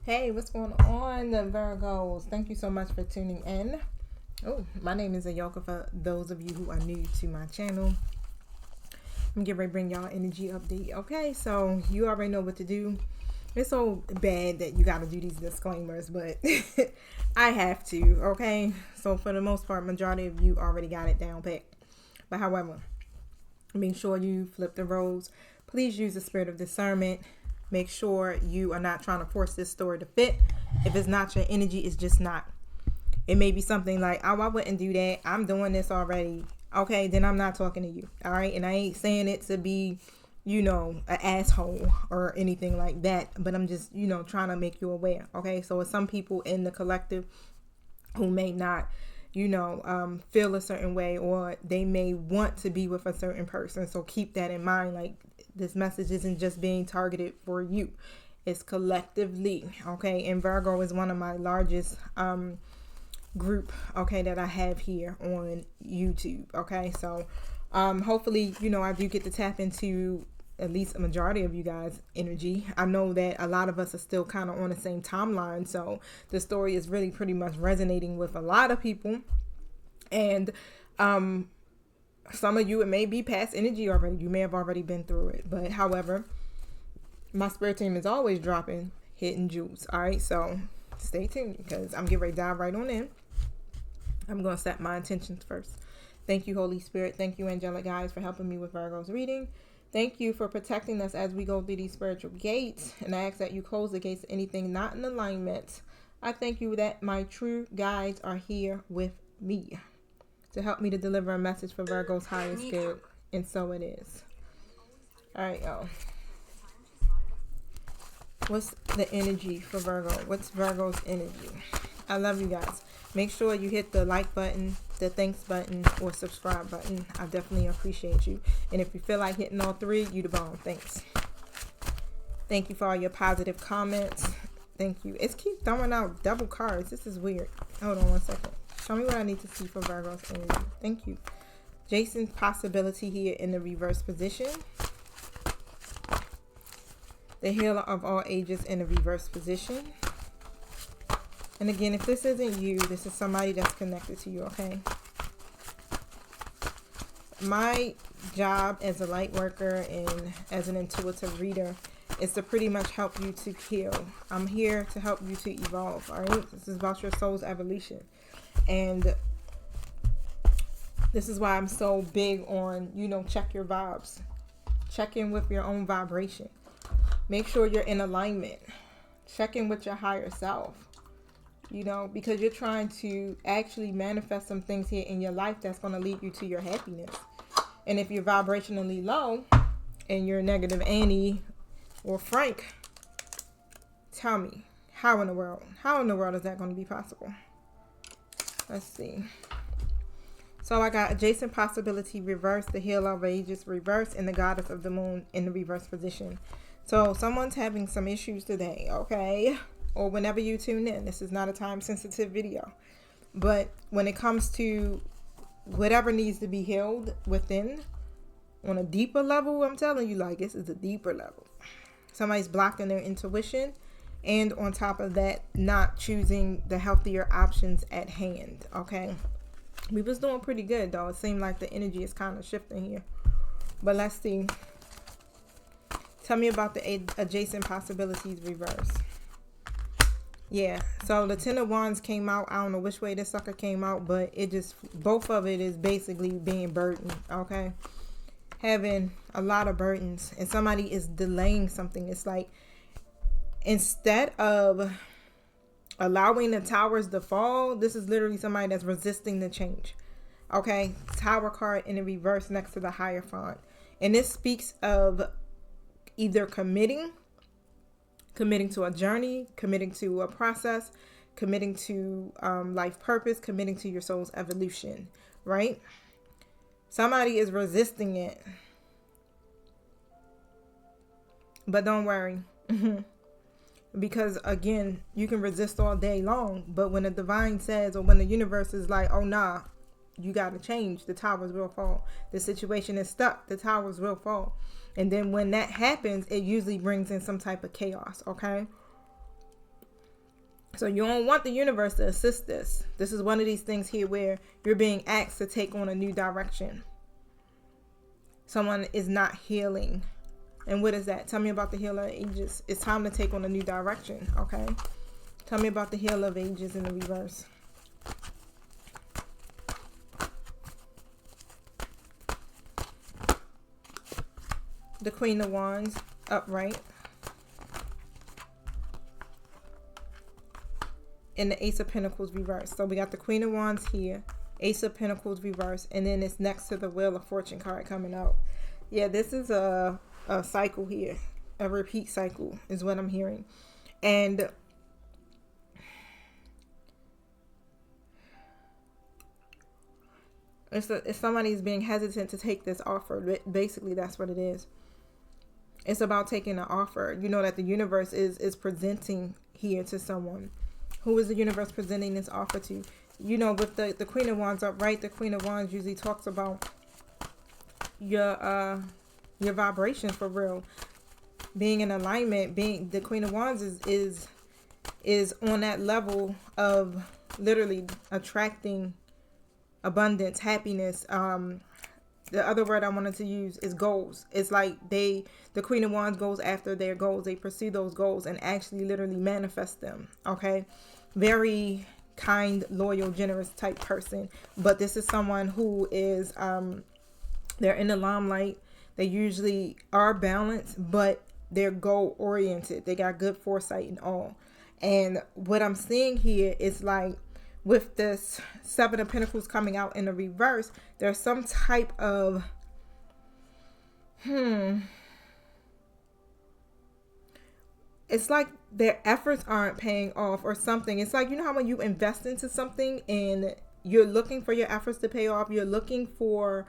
Hey, what's going on, the Virgos? Thank you so much for tuning in. Oh, my name is Ayoka for those of you who are new to my channel. I'm getting ready to bring y'all energy update. Okay, so you already know what to do. It's so bad that you got to do these disclaimers, but I have to, okay? So for the most part, majority of you already got it down pat. But however, make sure you flip the roles. Please use the spirit of discernment. Make sure you are not trying to force this story to fit. If it's not your energy, it's just not. It may be something like, oh, I wouldn't do that. I'm doing this already. Okay, then I'm not talking to you. All right. And I ain't saying it to be, an asshole or anything like that. But I'm just, trying to make you aware. Okay. So it's some people in the collective who may not, feel a certain way, or they may want to be with a certain person. So keep that in mind. Like, this message isn't just being targeted for you. It's collectively. Okay. And Virgo is one of my largest, group, okay, that I have here on YouTube. Okay, so hopefully, I do get to tap into at least a majority of you guys' energy. I know that a lot of us are still kind of on the same timeline, so the story is really pretty much resonating with a lot of people. And some of you, it may be past energy already. You may have already been through it, but however, my spirit team is always dropping hidden jewels. All right, so stay tuned because I'm getting ready to dive right on in. I'm going to set my intentions first. Thank you, Holy Spirit. Thank you, angelic guides, for helping me with Virgo's reading. Thank you for protecting us as we go through these spiritual gates. And I ask that you close the gates to anything not in alignment. I thank you that my true guides are here with me to help me to deliver a message for Virgo's highest good. And so it is. All right, y'all. What's the energy for Virgo? What's Virgo's energy? I love you guys. Make sure you hit the like button, the thanks button, or subscribe button. I definitely appreciate you. And if you feel like hitting all three, you the bomb. Thanks. Thank you for all your positive comments. Thank you. It's keep throwing out double cards. This is weird. Hold on one second. Show me what I need to see for Virgo's energy. Thank you. Jason's possibility here in the reverse position. The healer of all ages in the reverse position. And again, if this isn't you, this is somebody that's connected to you, okay? My job as a light worker and as an intuitive reader is to pretty much help you to heal. I'm here to help you to evolve, all right? This is about your soul's evolution. And this is why I'm so big on, check your vibes. Check in with your own vibration. Make sure you're in alignment. Check in with your higher self. Because you're trying to actually manifest some things here in your life that's going to lead you to your happiness. And if you're vibrationally low and you're negative Annie or Frank, tell me, how in the world is that going to be possible? Let's see. So I got adjacent possibility reverse, the healer of ages reverse, and the goddess of the moon in the reverse position. So someone's having some issues today, okay? Or whenever you tune in. This is not a time-sensitive video. But when it comes to whatever needs to be healed within, on a deeper level, I'm telling you, like, this is a deeper level. Somebody's blocking their intuition. And on top of that, not choosing the healthier options at hand, okay? We was doing pretty good, though. It seemed like the energy is kind of shifting here. But let's see. Tell me about the adjacent possibilities reverse. Yeah, so the Ten of Wands came out. I don't know which way this sucker came out, but both of it is basically being burdened, okay? Having a lot of burdens, and somebody is delaying something. It's like, instead of allowing the towers to fall, this is literally somebody that's resisting the change, okay? Tower card in the reverse next to the Hierophant. And this speaks of either committing to a journey, committing to a process, committing to life purpose, committing to your soul's evolution, right? Somebody is resisting it. But don't worry. Because again, you can resist all day long, but when the divine says, or when the universe is like, oh nah, you got to change, the towers will fall. The situation is stuck, the towers will fall. And then when that happens, it usually brings in some type of chaos, okay? So you don't want the universe to assist this. This is one of these things here where you're being asked to take on a new direction. Someone is not healing. And what is that? Tell me about the healer of ages. It's time to take on a new direction, okay? Tell me about the healer of ages in the reverse. The Queen of Wands, upright. And the Ace of Pentacles reversed. So we got the Queen of Wands here, Ace of Pentacles reversed, and then it's next to the Wheel of Fortune card coming out. Yeah, this is a cycle here. A repeat cycle is what I'm hearing. And if somebody's being hesitant to take this offer, basically that's what it is. It's about taking an offer. You know that the universe is presenting here to someone. Who is the universe presenting this offer to? You know, with the Queen of Wands upright, the Queen of Wands usually talks about your vibration for real. Being in alignment, the Queen of Wands is on that level of literally attracting abundance, happiness. The other word I wanted to use is goals. It's like the Queen of Wands goes after their goals. They pursue those goals and actually literally manifest them. Okay. Very kind, loyal, generous type person. But this is someone who is, they're in the limelight. They usually are balanced, but they're goal oriented. They got good foresight and all. And what I'm seeing here is like, with this Seven of Pentacles coming out in the reverse, there's some type of, it's like their efforts aren't paying off or something. It's like, you know how when you invest into something and you're looking for your efforts to pay off, you're looking for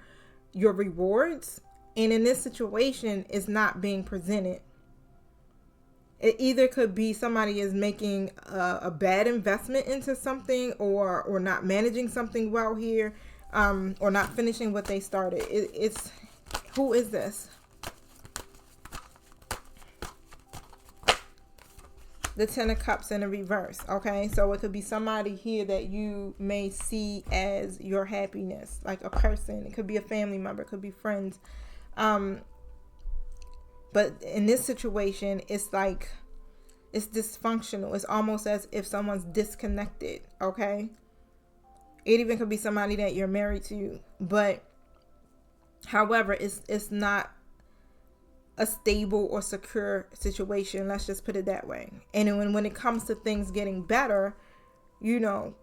your rewards. And in this situation, it's not being presented. It either could be somebody is making a bad investment into something or not managing something well here, or not finishing what they started. It's who is this? The Ten of Cups in the reverse. Okay, so it could be somebody here that you may see as your happiness, like a person. It could be a family member, it could be friends. But in this situation, it's like, it's dysfunctional. It's almost as if someone's disconnected, okay? It even could be somebody that you're married to. But, however, it's not a stable or secure situation. Let's just put it that way. And when it comes to things getting better, you know,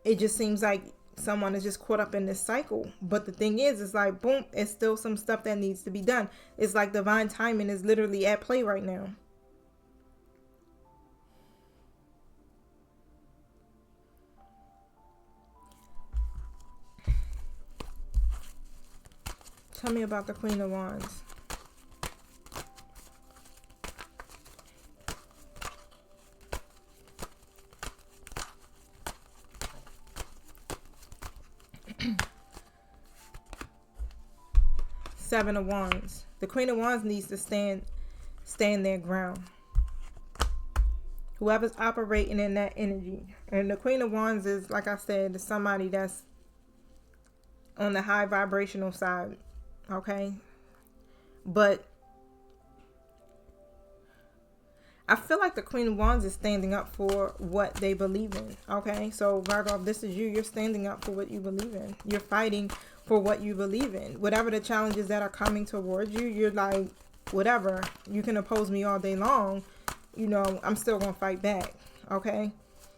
it just seems like someone is just caught up in this cycle. But the thing is, it's like, boom, it's still some stuff that needs to be done. It's like divine timing is literally at play right now. Tell me about the Queen of Wands. Seven of Wands. The Queen of Wands needs to stand their ground. Whoever's operating in that energy. And the Queen of Wands is, like I said, is somebody that's on the high vibrational side. Okay? But I feel like the Queen of Wands is standing up for what they believe in. Okay? So, Virgo, if this is you, you're standing up for what you believe in. You're fighting for what you believe in. Whatever the challenges that are coming towards you, you're like, whatever. You can oppose me all day long. You know, I'm still going to fight back. Okay?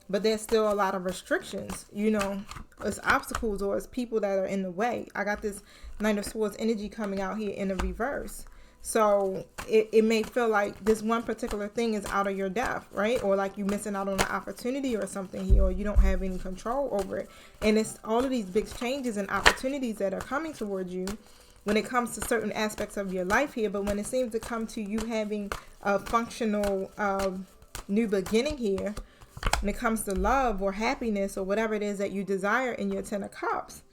But there's still a lot of restrictions. You know, it's obstacles or it's people that are in the way. I got this Knight of Swords energy coming out here in the reverse. So it may feel like this one particular thing is out of your depth, right? Or like you're missing out on an opportunity or something here, or you don't have any control over it. And it's all of these big changes and opportunities that are coming towards you when it comes to certain aspects of your life here. But when it seems to come to you having a functional new beginning here, when it comes to love or happiness or whatever it is that you desire in your Ten of Cups,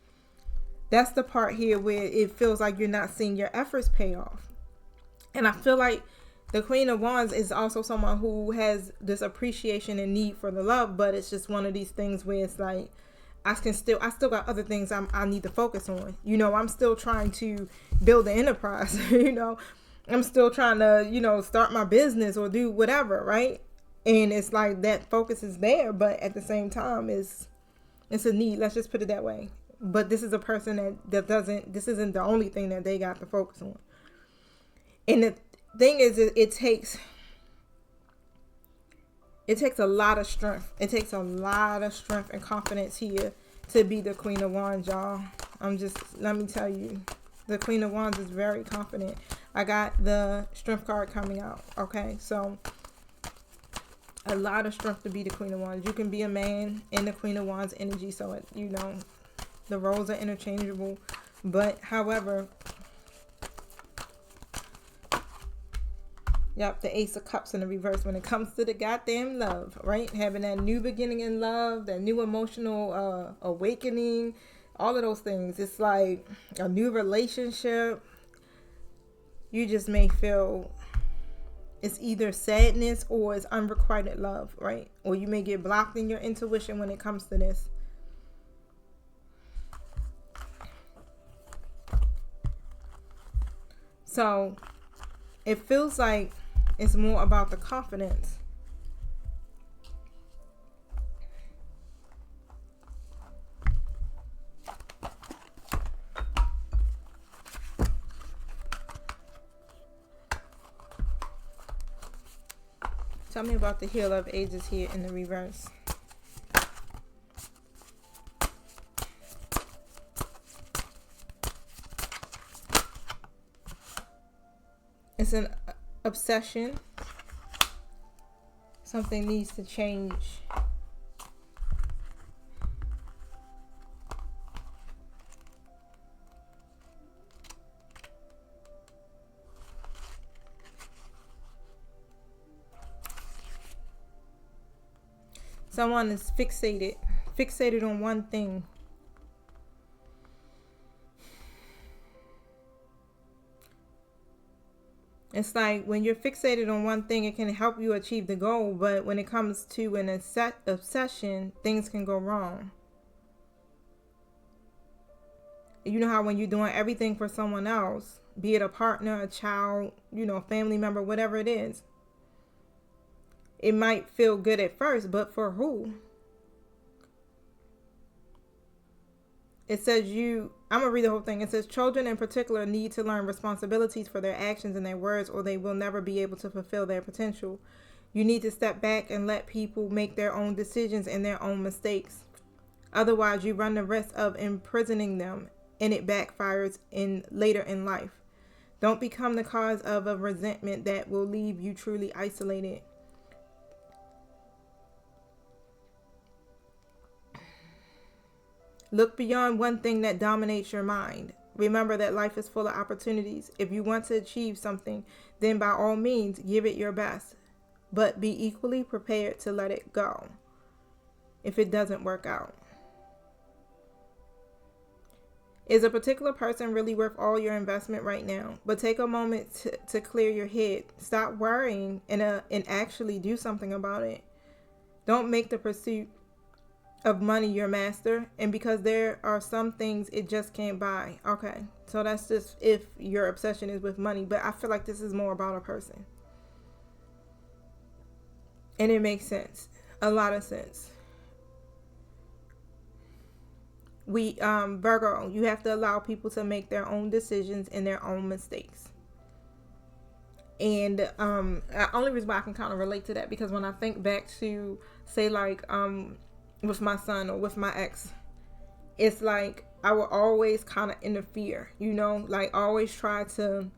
that's the part here where it feels like you're not seeing your efforts pay off. And I feel like The Queen of Wands is also someone who has this appreciation and need for the love, but it's just one of these things where it's like, I still got other things I need to focus on. I'm still trying to build an enterprise. I'm still trying to, start my business or do whatever, right? And it's like that focus is there, but at the same time, it's a need. Let's just put it that way. But this is a person this isn't the only thing that they got to focus on. And the thing is, it takes a lot of strength. It takes a lot of strength and confidence here to be the Queen of Wands, y'all. Let me tell you, the Queen of Wands is very confident. I got the Strength card coming out, okay? So, a lot of strength to be the Queen of Wands. You can be a man in the Queen of Wands energy, so, the roles are interchangeable. But, however, yep, the Ace of Cups in the reverse when it comes to the goddamn love, right? Having that new beginning in love, that new emotional awakening, all of those things. It's like a new relationship. You just may feel it's either sadness or it's unrequited love, right? Or you may get blocked in your intuition when it comes to this. So it feels like it's more about the confidence. Tell me about the Healer of Ages here in the reverse. It's an obsession. Something needs to change. Someone is fixated on one thing. It's like when you're fixated on one thing, it can help you achieve the goal. But when it comes to an obsession, things can go wrong. You know how when you're doing everything for someone else, be it a partner, a child, family member, whatever it is, it might feel good at first, but for who? It says I'm going to read the whole thing. It says, children in particular need to learn responsibilities for their actions and their words, or they will never be able to fulfill their potential. You need to step back and let people make their own decisions and their own mistakes. Otherwise, you run the risk of imprisoning them, and it backfires later in life. Don't become the cause of a resentment that will leave you truly isolated. Look beyond one thing that dominates your mind. Remember that life is full of opportunities. If you want to achieve something, then by all means, give it your best. But be equally prepared to let it go if it doesn't work out. Is a particular person really worth all your investment right now? But take a moment to clear your head. Stop worrying and actually do something about it. Don't make the pursuit of money your master, and because there are some things it just can't buy. Okay, so that's just if your obsession is with money, but I feel like this is more about a person, and it makes sense, a lot of sense. Virgo, you have to allow people to make their own decisions and their own mistakes. And the only reason why I can kind of relate to that, because when I think back to, say, like with my son or with my ex, it's like I will always kind of interfere, like always try to,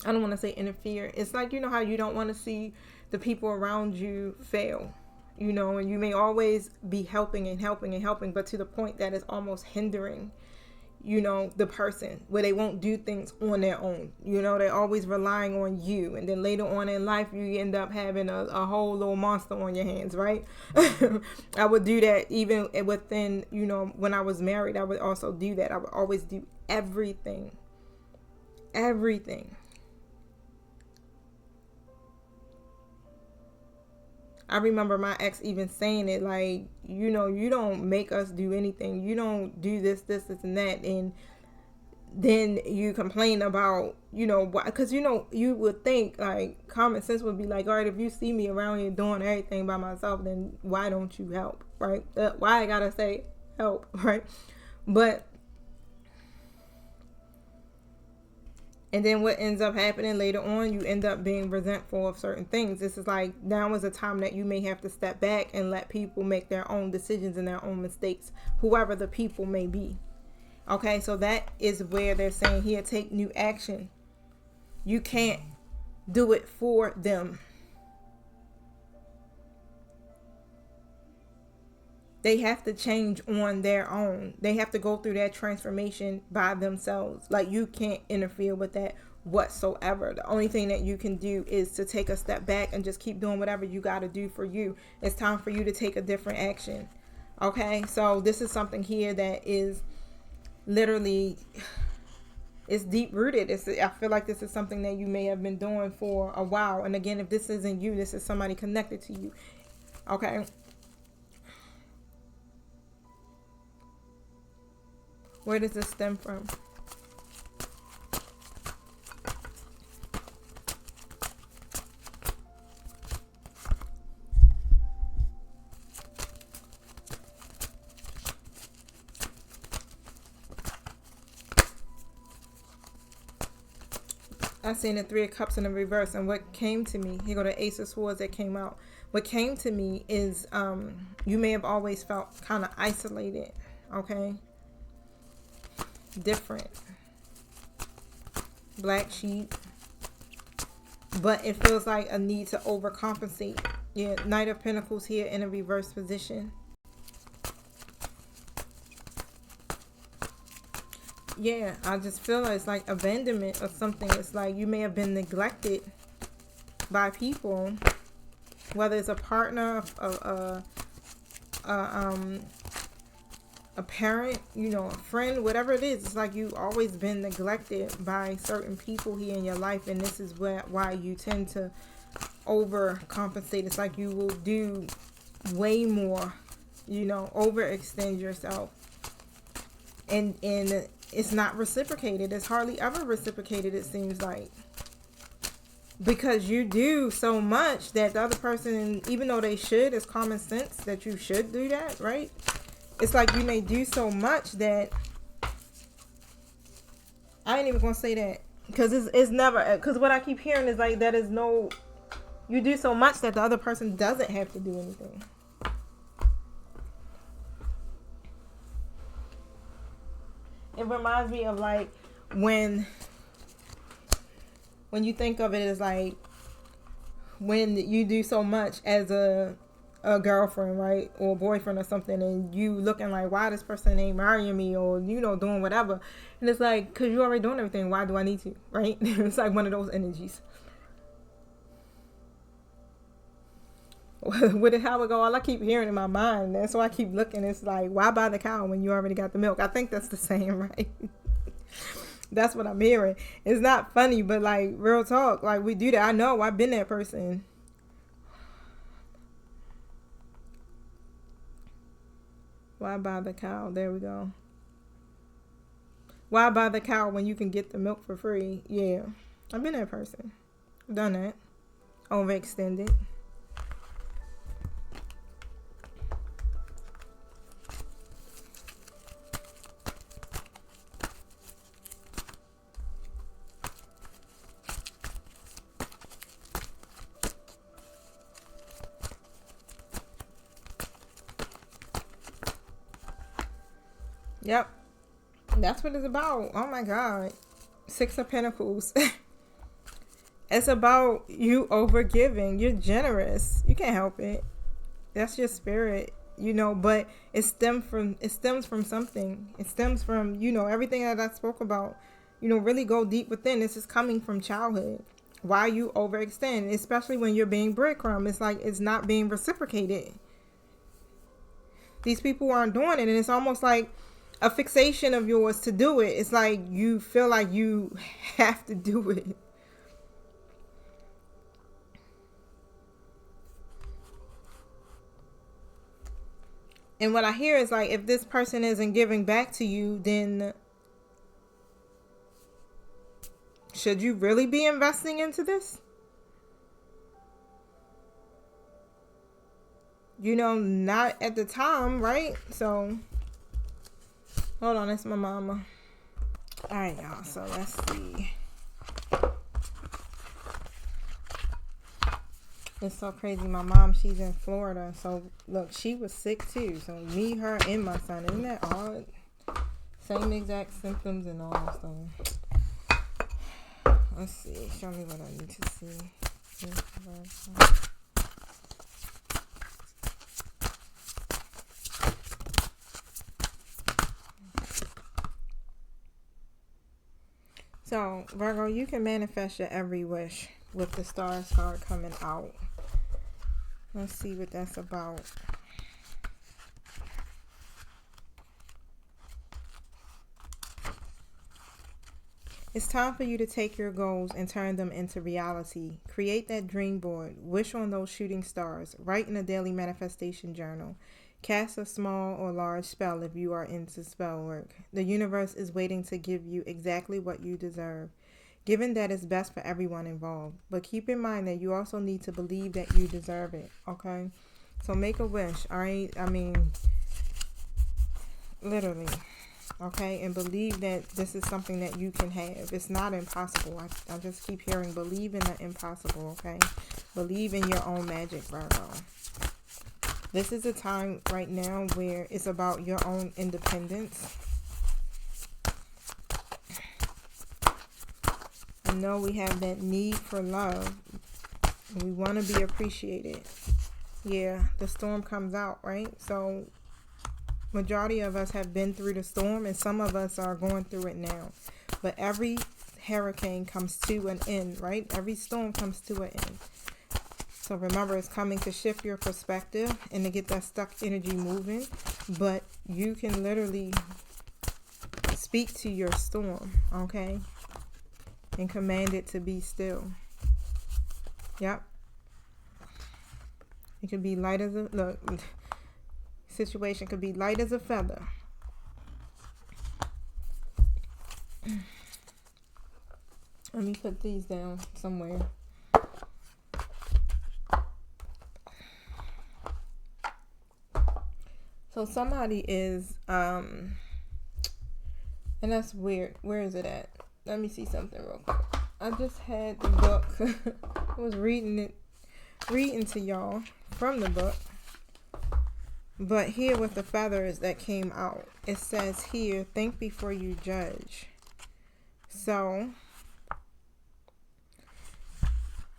I don't want to say interfere. It's like, how you don't want to see the people around you fail, and you may always be helping and helping and helping, but to the point that it's almost hindering, the person, where they won't do things on their own. They're always relying on you. And then later on in life, you end up having a whole little monster on your hands, right? I would do that even within, when I was married, I would also do that. I would always do everything. I remember my ex even saying it, like, you know, you don't make us do anything. You don't do this, and that. And then you complain about, you know, why? Because, you know, you would think, like, common sense would be like, all right, if you see me around here doing everything by myself, then why don't you help, right? Why I gotta say help, right? But, and then what ends up happening later on, you end up being resentful of certain things. This is like, now is a time that you may have to step back and let people make their own decisions and their own mistakes, whoever the people may be. Okay, so that is where they're saying here, take new action. You can't do it for them. They have to change on their own. They have to go through that transformation by themselves. Like, you can't interfere with that whatsoever. The only thing that you can do is to take a step back and just keep doing whatever you got to do for you. It's time for you to take a different action. Okay, so this is something here that is literally, it's deep rooted. I feel like this is something that you may have been doing for a while. And again, if this isn't you, this is somebody connected to you. Okay. Where does this stem from? I seen the Three of Cups in the reverse, and what came to me, here go the Ace of Swords that came out. What came to me is you may have always felt kind of isolated, okay? Different. Black sheep. But it feels like a need to overcompensate. Yeah, Knight of Pentacles here in a reverse position. Yeah, I just feel like it's like abandonment or something. It's like you may have been neglected by people, whether it's a partner, a parent, you know, a friend, whatever it is. It's like you've always been neglected by certain people here in your life, and this is why you tend to overcompensate. It's like you will do way more, you know, overextend yourself, and it's not reciprocated. It's hardly ever reciprocated, it seems like, because you do so much that the other person, even though they should, it's common sense that you should do that, right? It's like you may do so much that, I ain't even gonna say that, because it's never, because what I keep hearing is like, that is no, you do so much that the other person doesn't have to do anything. It reminds me of like when you think of it as like when you do so much as a girlfriend, right, or a boyfriend or something, and you looking like, why this person ain't marrying me, or, you know, doing whatever, and it's like, because you already doing everything, why do I need to, right? It's like one of those energies. With it, how it go, all I keep hearing in my mind, and so I keep looking, it's like, why buy the cow when you already got the milk? I think that's the saying, right? That's what I'm hearing. It's not funny, but like, real talk, like, we do that. I know, I've been that person. Why buy the cow? There we go. Why buy the cow when you can get the milk for free? Yeah, I've been that person. I've done that. Overextended. Yep. That's what it's about. Oh my God. Six of Pentacles. It's about you overgiving. You're generous. You can't help it. That's your spirit, you know, but it stems from something. It stems from, you know, everything that I spoke about. You know, really go deep within. This is coming from childhood. Why you overextend, especially when you're being breadcrumb. It's like it's not being reciprocated. These people aren't doing it, and it's almost like a fixation of yours to do it. It's like you feel like you have to do it. And what I hear is like, if this person isn't giving back to you, then should you really be investing into this? You know, not at the time, right? So, hold on, that's my mama. All right, y'all, so let's see. It's so crazy. My mom, she's in Florida. So, look, she was sick too. So, me, her, and my son. Isn't that odd? Same exact symptoms and all. So, let's see. Show me what I need to see. So, Virgo, you can manifest your every wish with the Stars card coming out. Let's see what that's about. It's time for you to take your goals and turn them into reality. Create that dream board. Wish on those shooting stars. Write in a daily manifestation journal. Cast a small or large spell if you are into spell work. The universe is waiting to give you exactly what you deserve, given that it's best for everyone involved. But keep in mind that you also need to believe that you deserve it, okay? So make a wish, all right? I mean, literally, okay? And believe that this is something that you can have. It's not impossible. I just keep hearing believe in the impossible, okay? Believe in your own magic, Virgo. This is a time right now where it's about your own independence. I know we have that need for love. We want to be appreciated. Yeah, the storm comes out, right? So, majority of us have been through the storm, and some of us are going through it now. But every hurricane comes to an end, right? Every storm comes to an end. So remember, it's coming to shift your perspective and to get that stuck energy moving. But you can literally speak to your storm, okay? And command it to be still. Yep. It could be light as a, look, situation could be light as a feather. Let me put these down somewhere. So somebody is, and that's weird. Where is it at? Let me see something real quick. I just had the book. I was reading to y'all from the book. But here with the feathers that came out, it says here, think before you judge. So,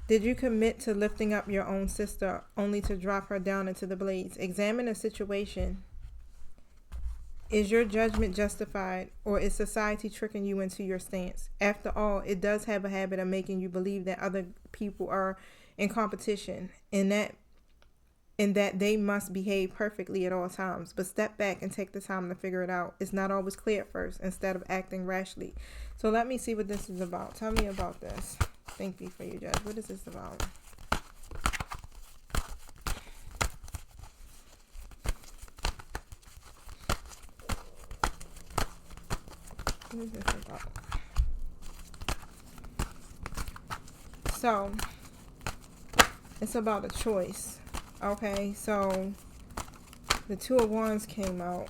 did you commit to lifting up your own sister only to drop her down into the blades? Examine the situation. Is your judgment justified, or is society tricking you into your stance? After all, it does have a habit of making you believe that other people are in competition and that they must behave perfectly at all times. But step back and take the time to figure it out. It's not always clear at first, instead of acting rashly. So let me see what this is about. Tell me about this. Think before you judge. What is this about? What is this about? So, it's about a choice. Okay, so the Two of Wands came out.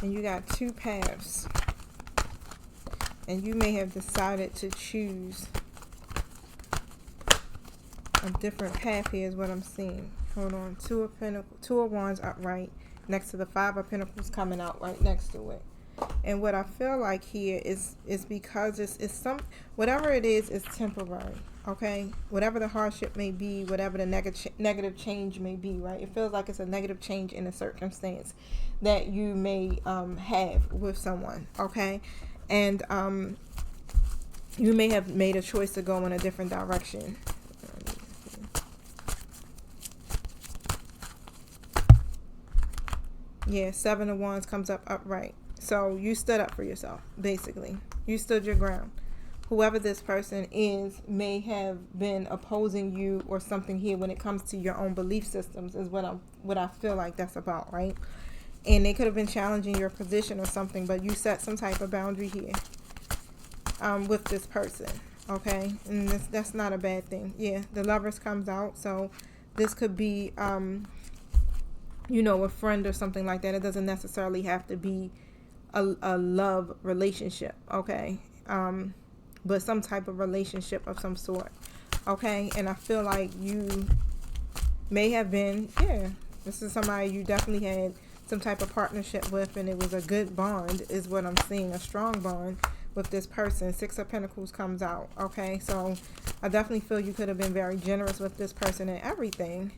And you got two paths. And you may have decided to choose a different path here is what I'm seeing. Hold on. Two of Wands upright next to the Five of Pentacles coming out right next to it. And what I feel like here is because it's some, whatever it is temporary, okay? Whatever the hardship may be, whatever the negative change may be, right? It feels like it's a negative change in a circumstance that you may have with someone, okay? And you may have made a choice to go in a different direction. Yeah, Seven of Wands comes up upright. So you stood up for yourself, basically. You stood your ground. whoever this person is may have been opposing you or something here when it comes to your own belief systems is what I feel like that's about, right? And they could have been challenging your position or something, but you set some type of boundary here with this person, okay? And that's not a bad thing. Yeah, the Lovers comes out, so this could be you know, a friend or something like that. It doesn't necessarily have to be a love relationship, okay? But some type of relationship of some sort, okay? And I feel like you may have been, yeah, this is somebody you definitely had some type of partnership with, and it was a good bond is what I'm seeing, a strong bond with this person. Six of Pentacles comes out, okay? So I definitely feel you could have been very generous with this person and everything,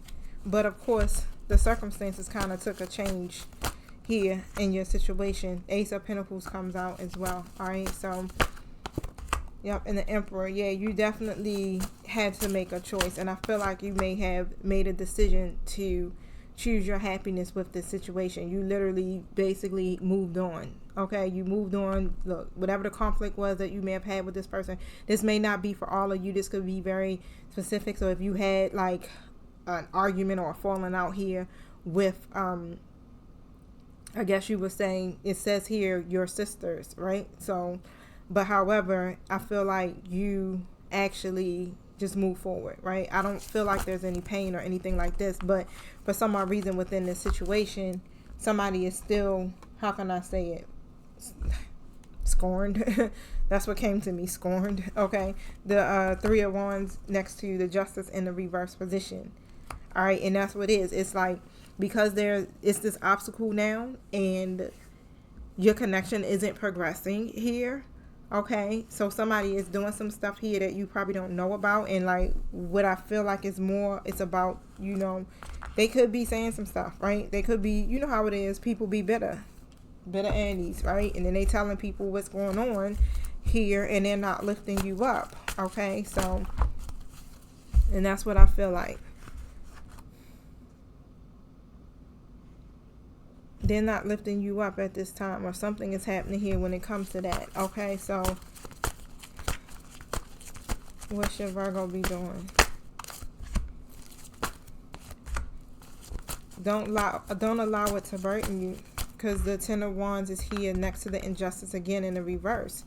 but of course the circumstances kind of took a change here in your situation. Ace of Pentacles comes out as well, all right? So yep, and the Emperor, yeah, you definitely had to make a choice, and I feel like you may have made a decision to choose your happiness with this situation. You literally basically moved on, okay? You moved on. Look, whatever the conflict was that you may have had with this person, this may not be for all of you. This could be very specific. So if you had like an argument or a falling out here with I guess you were saying, it says here your sisters, right? So but however, I feel like you actually just move forward, right? I don't feel like there's any pain or anything like this, but for some odd reason within this situation, somebody is still, how can I say it, scorned. That's what came to me, scorned, okay? The Three of Wands next to the Justice in the reverse position, all right? And that's what it is. It's like, because it's this obstacle now and your connection isn't progressing here, okay? So somebody is doing some stuff here that you probably don't know about, and like what I feel like is more, it's about, you know, they could be saying some stuff, right? They could be, you know how it is, people be bitter Annies, right? And then they telling people what's going on here, and they're not lifting you up, okay? So, and that's what I feel like. They're not lifting you up at this time, or something is happening here when it comes to that, okay? So what should Virgo be doing? Don't allow it to burden you, because the Ten of Wands is here next to the Injustice again in the reverse.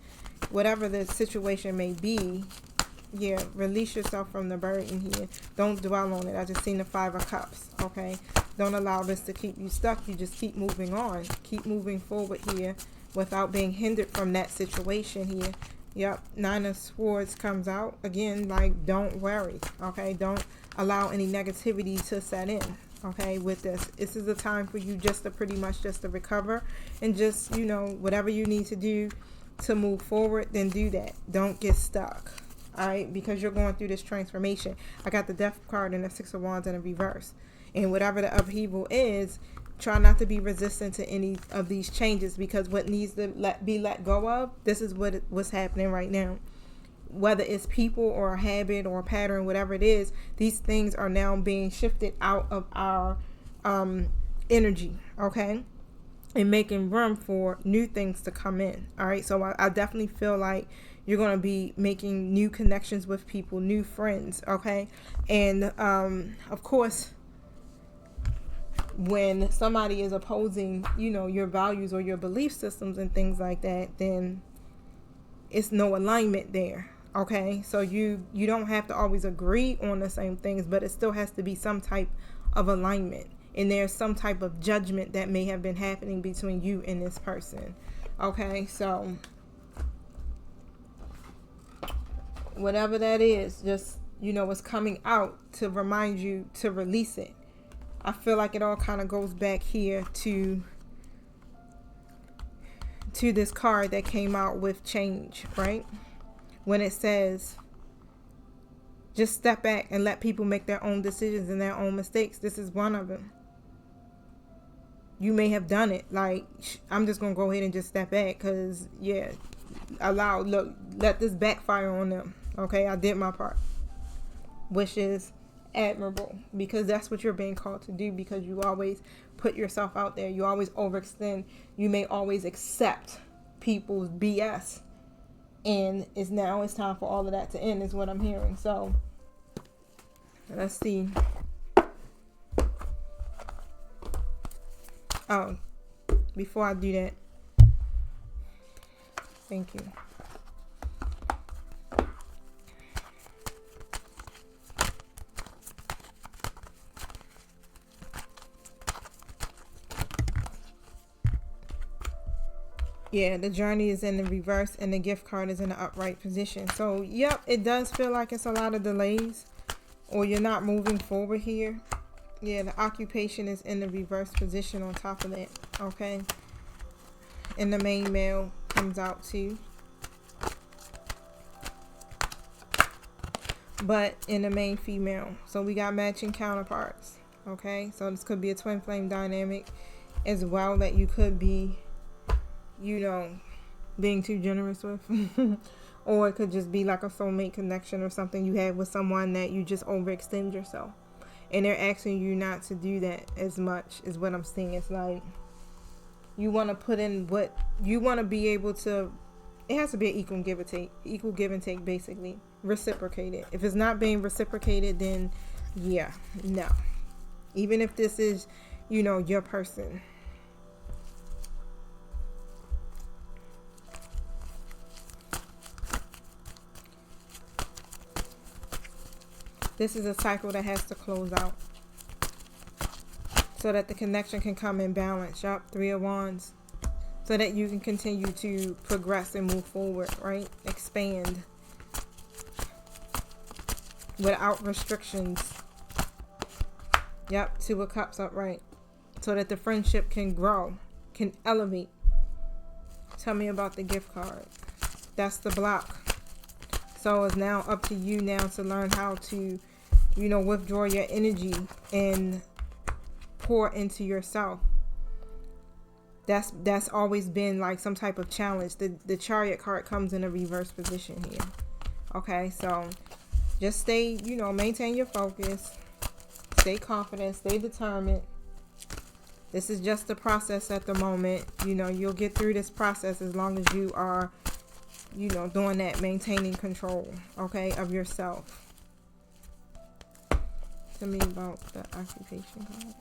Whatever the situation may be, yeah, release yourself from the burden here. Don't dwell on it. I just seen the Five of Cups, okay? Don't allow this to keep you stuck. You just keep moving on. Keep moving forward here without being hindered from that situation here. Yep, Nine of Swords comes out. Again, like, don't worry, okay? Don't allow any negativity to set in, okay, with this. This is a time for you just to pretty much just to recover and just, you know, whatever you need to do to move forward, then do that. Don't get stuck, all right? Because you're going through this transformation. I got the Death card and the Six of Wands in a reverse. And whatever the upheaval is, try not to be resistant to any of these changes, because what needs to be let go of, this is what's happening right now. Whether it's people or a habit or a pattern, whatever it is, these things are now being shifted out of our energy, okay? And making room for new things to come in, all right? So I definitely feel like you're going to be making new connections with people, new friends, okay? And of course, when somebody is opposing, you know, your values or your belief systems and things like that, then it's no alignment there, okay? So you don't have to always agree on the same things, but it still has to be some type of alignment, and there's some type of judgment that may have been happening between you and this person, okay? So whatever that is, just, you know, it's coming out to remind you to release it. I feel like it all kind of goes back here to this card that came out with change, right? When it says, just step back and let people make their own decisions and their own mistakes. This is one of them. You may have done it. Like, I'm just going to go ahead and just step back because, yeah, let this backfire on them. Okay, I did my part, which is admirable, because that's what you're being called to do, because you always put yourself out there. You always overextend. You may always accept people's BS And it's time for all of that to end, is what I'm hearing. So let's see. Oh, before I do that, thank you. Yeah, the journey is in the reverse and the gift card is in the upright position. So, yep, it does feel like it's a lot of delays or you're not moving forward here. Yeah, the occupation is in the reverse position on top of that, okay? And the main male comes out too. But in the main female. So we got matching counterparts, okay? So this could be a twin flame dynamic as well that you could be, you know, being too generous with. Or it could just be like a soulmate connection or something you have with someone that you just overextend yourself. And they're asking you not to do that as much, is what I'm seeing. It's like you want to put in what you want to be able to. It has to be an equal give and take, basically. Reciprocated. If it's not being reciprocated, then yeah, no. Even if this is, you know, your person. This is a cycle that has to close out so that the connection can come in balance. Yup, 3 of Wands. So that you can continue to progress and move forward, right? Expand without restrictions. Yep, 2 of Cups upright. So that the friendship can grow, can elevate. Tell me about the gift card. That's the block. So it's now up to you now to learn how to, you know, withdraw your energy and pour into yourself. That's always been like some type of challenge. The Chariot card comes in a reverse position here. Okay, so just stay, you know, maintain your focus. Stay confident, stay determined. This is just the process at the moment. You know, you'll get through this process as long as you are, you know, doing that, maintaining control, okay, of yourself. Tell me about the occupation card.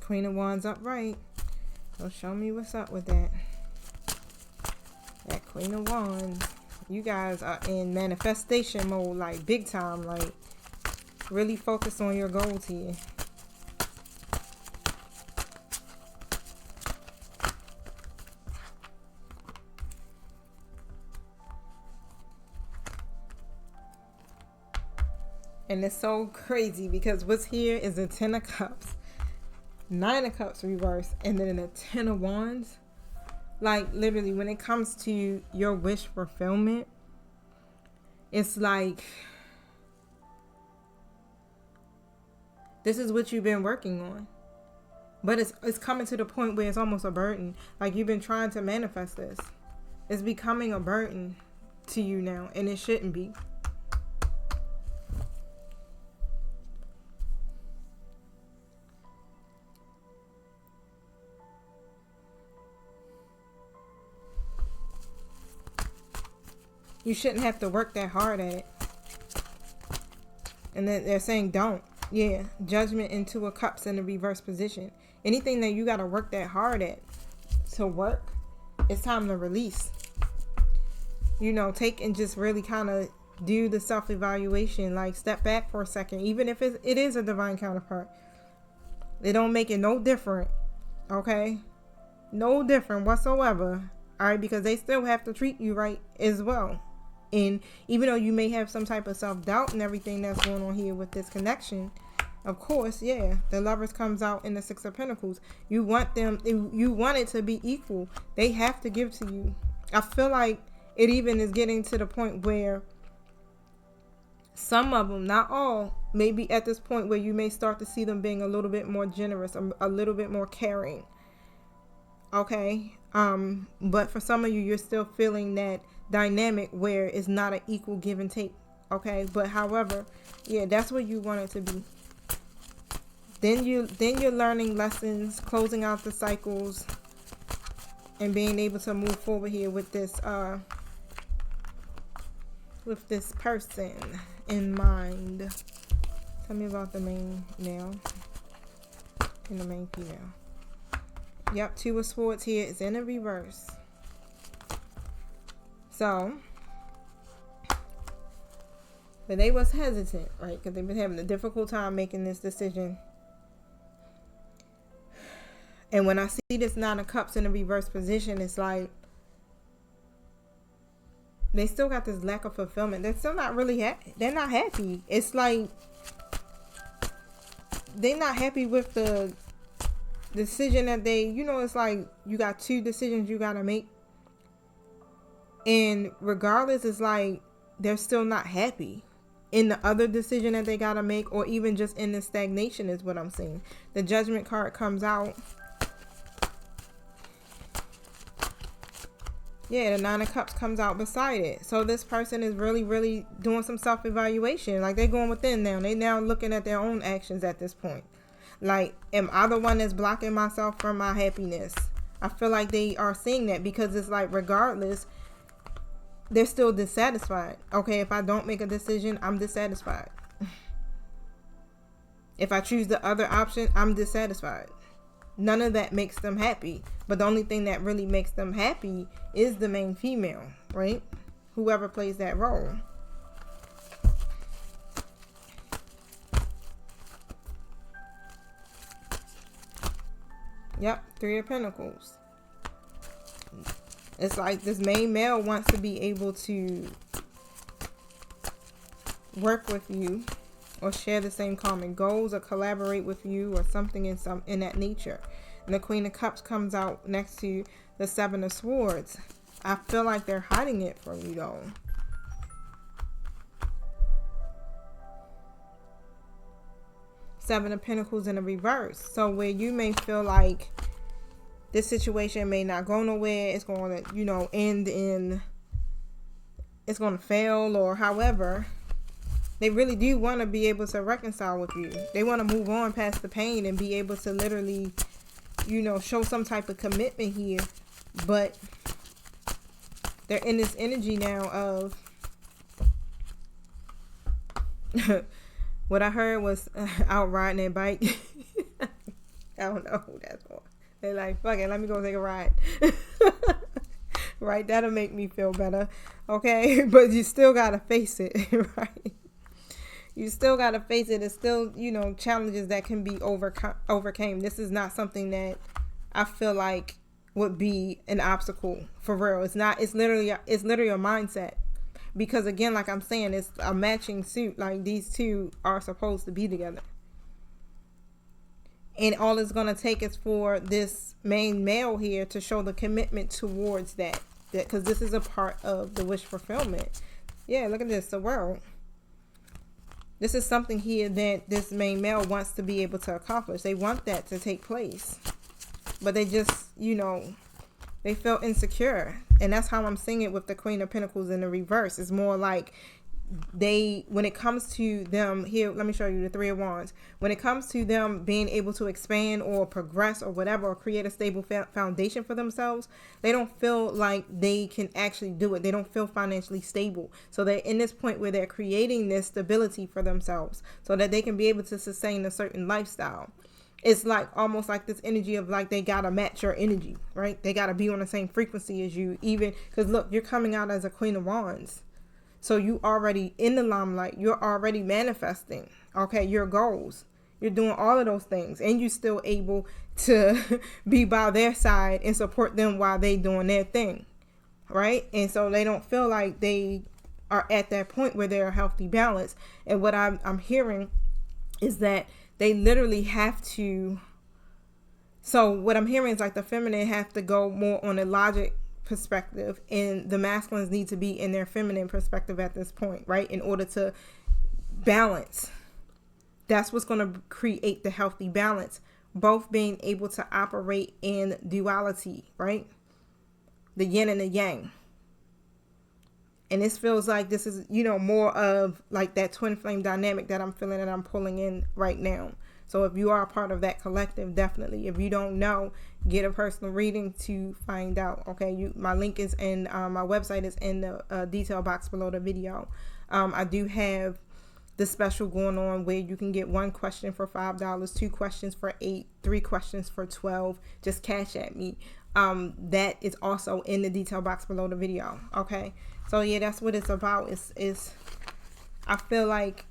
Queen of Wands upright. So show me what's up with that. That Queen of Wands. You guys are in manifestation mode, like big time. Like really focus on your goals here. And it's so crazy because what's here is a 10 of Cups, 9 of Cups reverse, and then a 10 of Wands. Like literally when it comes to your wish fulfillment, it's like this is what you've been working on. But it's coming to the point where it's almost a burden. Like you've been trying to manifest this. It's becoming a burden to you now, and it shouldn't be. You shouldn't have to work that hard at it. And then they're saying don't. Yeah, Judgment and 2 of Cups in the reverse position. Anything that you got to work that hard at to work, it's time to release. You know, take and just really kind of do the self-evaluation. Like step back for a second. Even if it is a divine counterpart. They don't make it no different. Okay? No different whatsoever. Alright, because they still have to treat you right as well. And even though you may have some type of self-doubt and everything that's going on here with this connection, of course, yeah, the Lovers comes out in the 6 of Pentacles. You want it to be equal. They have to give to you. I feel like it even is getting to the point where some of them, not all, may be at this point where you may start to see them being a little bit more generous, a little bit more caring. Okay? But for some of you, you're still feeling that dynamic where it's not an equal give and take Okay, but however, yeah, that's what you want it to be. Then you're learning lessons, closing out the cycles, and being able to move forward here with this person in mind. Tell me about the main male and the main female. Yep, 2 of Swords here is in a reverse. So, but they was hesitant, right? Because they've been having a difficult time making this decision. And when I see this 9 of Cups in a reverse position, it's like they still got this lack of fulfillment. They're still not really happy. They're not happy. It's like they're not happy with the decision that they, it's like you got 2 decisions you got to make. And regardless, it's like they're still not happy in the other decision that they got to make, or even just in the stagnation is what I'm seeing. The Judgment card comes out. Yeah, the 9 of Cups comes out beside it. So this person is really, really doing some self-evaluation. Like, they're going within now. They now looking at their own actions at this point. Like, am I the one that's blocking myself from my happiness? I feel like they are seeing that, because it's like, regardless, they're still dissatisfied. Okay, if I don't make a decision, I'm dissatisfied. If I choose the other option, I'm dissatisfied. None of that makes them happy. But the only thing that really makes them happy is the main female, right? Whoever plays that role. Yep, 3 of Pentacles. It's like this main male wants to be able to work with you, or share the same common goals, or collaborate with you, or something in that nature. And the Queen of Cups comes out next to the 7 of Swords. I feel like they're hiding it from you, though. Seven of Pentacles in a reverse. So where you may feel like this situation may not go nowhere, it's going to, end in, it's going to fail, or however, they really do want to be able to reconcile with you. They want to move on past the pain and be able to literally, show some type of commitment here. But they're in this energy now of what I heard was out riding their bike. I don't know who that's for. They're like, fuck it, let me go take a ride. Right? That'll make me feel better. Okay? But you still got to face it. Right? You still got to face it. It's still, challenges that can be overcame. This is not something that I feel like would be an obstacle for real. It's not. It's literally a mindset. Because again, like I'm saying, it's a matching suit. Like, these two are supposed to be together. And all it's going to take is for this main male here to show the commitment towards that. Because this is a part of the wish fulfillment. Yeah, look at this. The World. This is something here that this main male wants to be able to accomplish. They want that to take place. But they just, they feel insecure. And that's how I'm seeing it with the Queen of Pentacles in the reverse. It's more like when it comes to them here, let me show you the 3 of Wands. When it comes to them being able to expand or progress or whatever, or create a stable foundation for themselves, they don't feel like they can actually do it. They don't feel financially stable. So they're in this point where they're creating this stability for themselves so that they can be able to sustain a certain lifestyle. It's like almost like this energy of like they gotta match your energy, right? They gotta be on the same frequency as you, even because look, you're coming out as a Queen of Wands. So you already in the limelight. You're already manifesting, okay, your goals. You're doing all of those things, and you're still able to be by their side and support them while they doing their thing, right? And so they don't feel like they are at that point where they're a healthy balance. And what I'm hearing is that they literally have to. So what I'm hearing is like the feminine have to go more on a logic perspective, and the masculines need to be in their feminine perspective at this point, right? In order to balance. That's what's going to create the healthy balance. Both being able to operate in duality, right? The yin and the yang. And this feels like this is, more of like that twin flame dynamic that I'm feeling and I'm pulling in right now. So if you are a part of that collective, definitely. If you don't know, get a personal reading to find out. Okay, my link is in, my website is in the detail box below the video. I do have the special going on where you can get 1 question for $5, 2 questions for $8, 3 questions for $12. Just cash at me. That is also in the detail box below the video. Okay, so yeah, that's what it's about. Is I feel like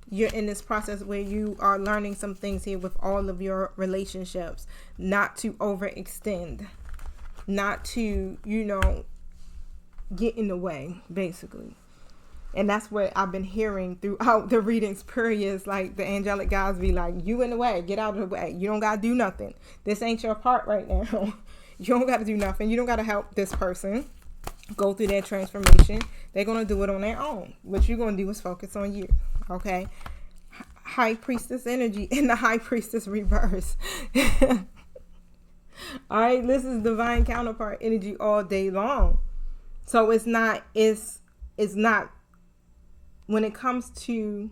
you're in this process where you are learning some things here with all of your relationships, not to overextend, not to, get in the way, basically. And that's what I've been hearing throughout the readings periods. Like the angelic guys be like, you in the way, get out of the way. You don't got to do nothing. This ain't your part right now. You don't got to do nothing. You don't got to help this person go through their transformation. They're going to do it on their own. What you're going to do is focus on you. Okay. High priestess energy in the high priestess reverse. All right. This is divine counterpart energy all day long. So it's not when it comes to,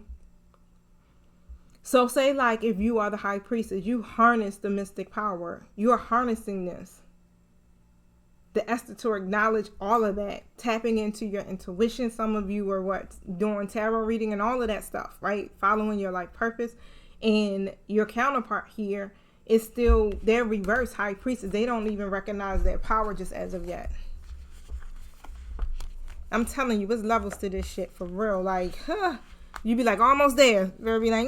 so say like if you are the high priestess, you harness the mystic power. You are harnessing this. The Esther to acknowledge all of that, tapping into your intuition. Some of you are doing tarot reading and all of that stuff, right? Following your life purpose. And your counterpart here is still their reverse high priestess. They don't even recognize their power just as of yet. I'm telling you, there's levels to this shit for real. Like, you be like almost there. They'll be like,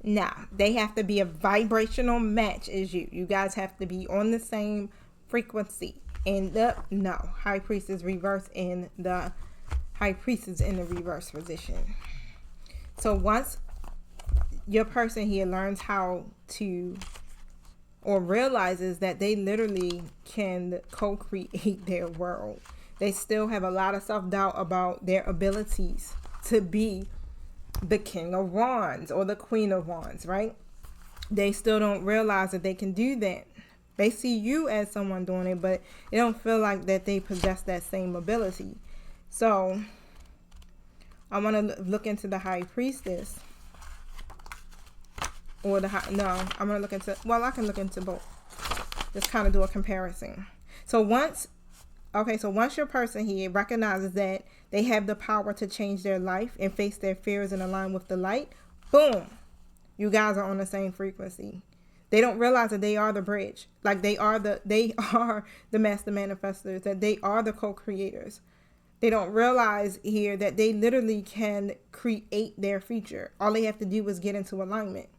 Nah, they have to be a vibrational match as you. You guys have to be on the same frequency. And high priestess reverse in the high priestess in the reverse position. So once your person here learns how to, or realizes that they literally can co-create their world, they still have a lot of self-doubt about their abilities to be the King of Wands or the Queen of Wands, right? They still don't realize that they can do that. They see you as someone doing it, but they don't feel like that they possess that same ability. So I want to look into the high priestess. Or I'm going to look into, I can look into both. Just kind of do a comparison. So once your person here recognizes that they have the power to change their life and face their fears and align with the light, boom, you guys are on the same frequency. They don't realize that they are the bridge. Like they are the master manifestors, that they are the co-creators. They don't realize here that they literally can create their future. All they have to do is get into alignment.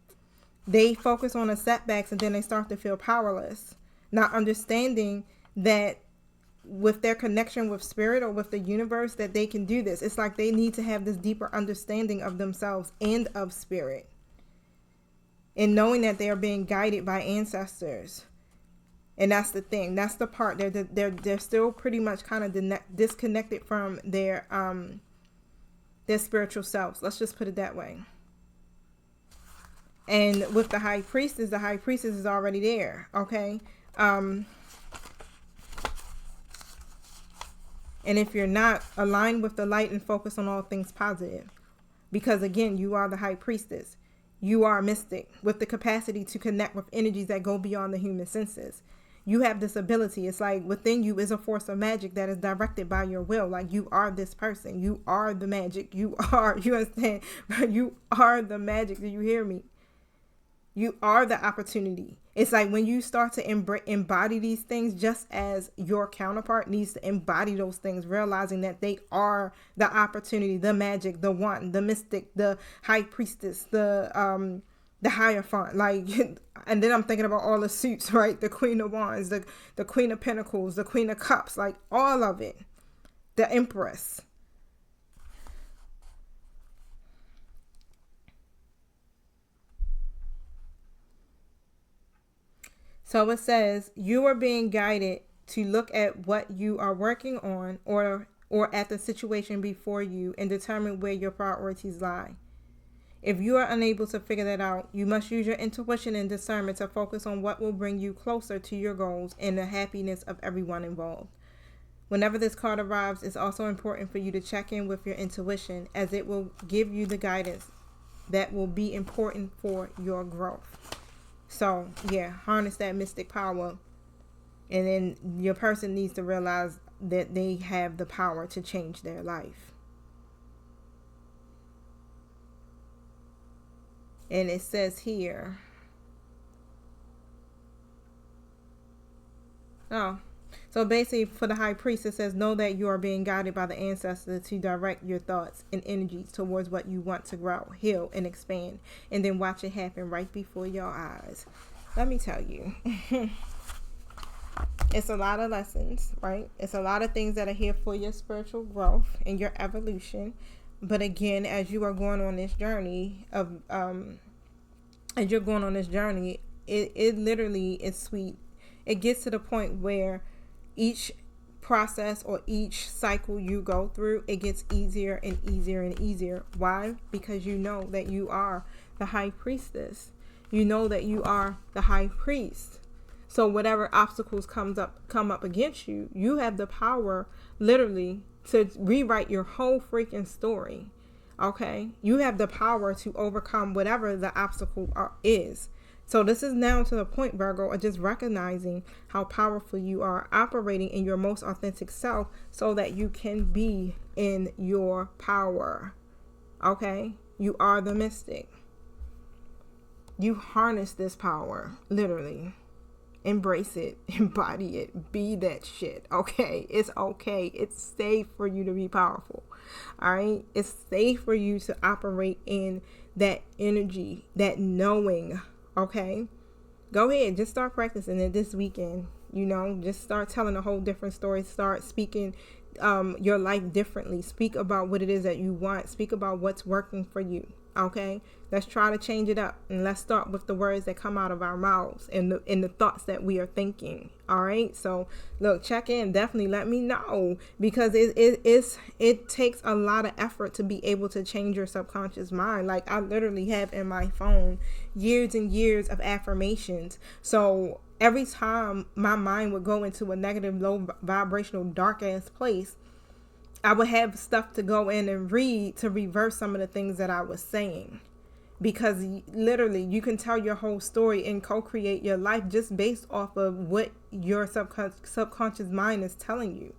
They focus on the setbacks and then they start to feel powerless, not understanding that with their connection with spirit or with the universe that they can do this. It's like they need to have this deeper understanding of themselves and of spirit. And knowing that they are being guided by ancestors. And that's the thing. That's the part. They're still pretty much kind of disconnected from their spiritual selves. Let's just put it that way. And with the high priestess is already there, okay? And if you're not, aligned with the light and focus on all things positive. Because again, you are the high priestess. You are a mystic with the capacity to connect with energies that go beyond the human senses. You have this ability. It's like within you is a force of magic that is directed by your will. Like you are this person. You are the magic. You understand? You are the magic. Do you hear me? You are the opportunity. It's like when you start to embody these things, just as your counterpart needs to embody those things, realizing that they are the opportunity, the magic, the one, the mystic, the high priestess, the Hierophant. Like, and then I'm thinking about all the suits, right? The Queen of Wands, the Queen of Pentacles, the Queen of Cups, like all of it. The Empress. So it says you are being guided to look at what you are working on or at the situation before you and determine where your priorities lie. If you are unable to figure that out, you must use your intuition and discernment to focus on what will bring you closer to your goals and the happiness of everyone involved. Whenever this card arrives, it's also important for you to check in with your intuition, as it will give you the guidance that will be important for your growth. So, yeah, harness that mystic power. And then your person needs to realize that they have the power to change their life. And it says here, so basically for the high priest, it says, know that you are being guided by the ancestor to direct your thoughts and energies towards what you want to grow, heal, and expand. And then watch it happen right before your eyes. Let me tell you, it's a lot of lessons, right? It's a lot of things that are here for your spiritual growth and your evolution. But again, as you are going on this journey it literally is sweet. It gets to the point where each process or each cycle you go through, it gets easier and easier and easier. Why? Because you know that you are the high priestess. You know that you are the high priest. So whatever obstacles come up against you, you have the power literally to rewrite your whole freaking story. Okay? You have the power to overcome whatever the obstacle is. So this is now to the point, Virgo, of just recognizing how powerful you are, operating in your most authentic self so that you can be in your power. Okay? You are the mystic. You harness this power, literally. Embrace it, embody it, be that shit. Okay? It's okay. It's safe for you to be powerful. All right? It's safe for you to operate in that energy, that knowing. Okay, go ahead, just start practicing it this weekend. Just start telling a whole different story. Start speaking your life differently. Speak about what it is that you want. Speak about what's working for you. Okay, let's try to change it up, and let's start with the words that come out of our mouths and the thoughts that we are thinking. All right, so look, check in, definitely let me know, because it takes a lot of effort to be able to change your subconscious mind. Like, I literally have in my phone years and years of affirmations. So every time my mind would go into a negative, low vibrational, dark ass place, I would have stuff to go in and read to reverse some of the things that I was saying. Because literally, you can tell your whole story and co-create your life just based off of what your subconscious mind is telling you.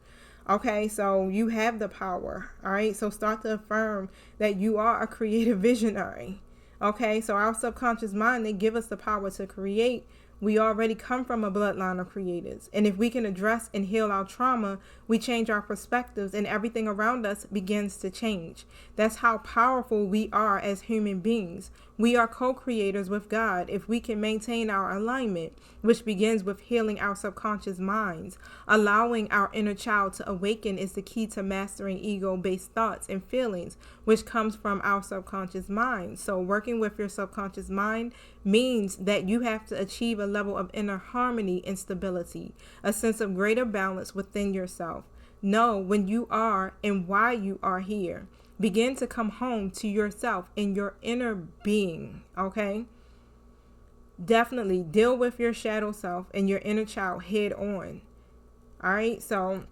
Okay, so you have the power. All right, so start to affirm that you are a creative visionary. Okay, so our subconscious mind, they give us the power to create. We already come from a bloodline of creators. And if we can address and heal our trauma, we change our perspectives and everything around us begins to change. That's how powerful we are as human beings. We are co-creators with God if we can maintain our alignment, which begins with healing our subconscious minds. Allowing our inner child to awaken is the key to mastering ego-based thoughts and feelings, which comes from our subconscious mind. So working with your subconscious mind means that you have to achieve a level of inner harmony and stability, a sense of greater balance within yourself. Know when you are and why you are here. Begin to come home to yourself and your inner being, okay? Definitely deal with your shadow self and your inner child head on. All right, so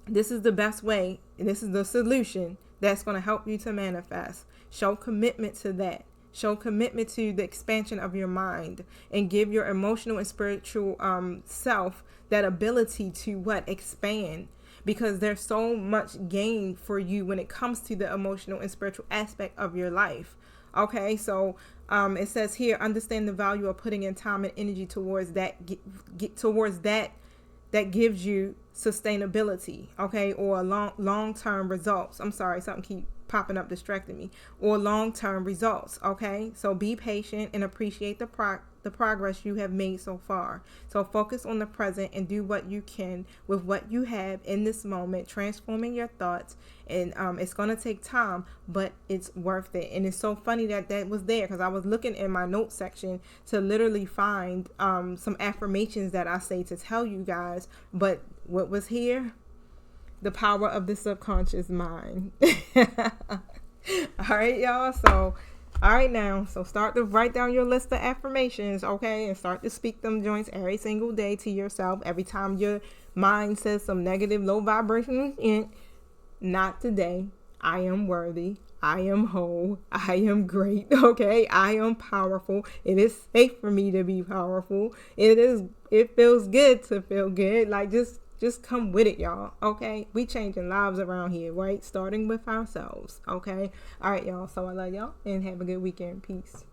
this is the best way. This is the solution that's going to help you to manifest. Show commitment to that. Show commitment to the expansion of your mind, and give your emotional and spiritual self that ability to expand, because there's so much gain for you when it comes to the emotional and spiritual aspect of your life. Okay, so it says here, understand the value of putting in time and energy towards that, that gives you sustainability, okay, or long-term results. I'm sorry, something keep popping up distracting me. Or long-term results, okay? So be patient and appreciate the progress you have made so far. So focus on the present and do what you can with what you have in this moment, transforming your thoughts. And it's going to take time, but it's worth it. And it's so funny that was there, because I was looking in my notes section to literally find some affirmations that I say to tell you guys. But what was here? The power of the subconscious mind. All right, y'all. So All right, now, so start to write down your list of affirmations, okay? And start to speak them joints every single day to yourself. Every time your mind says some negative, low vibration, not today. I am worthy. I am whole. I am great, okay? I am powerful. It is safe for me to be powerful. It feels good to feel good. Like, just come with it, y'all, okay? We changing lives around here, right? Starting with ourselves, okay? All right, y'all. So I love y'all and have a good weekend. Peace.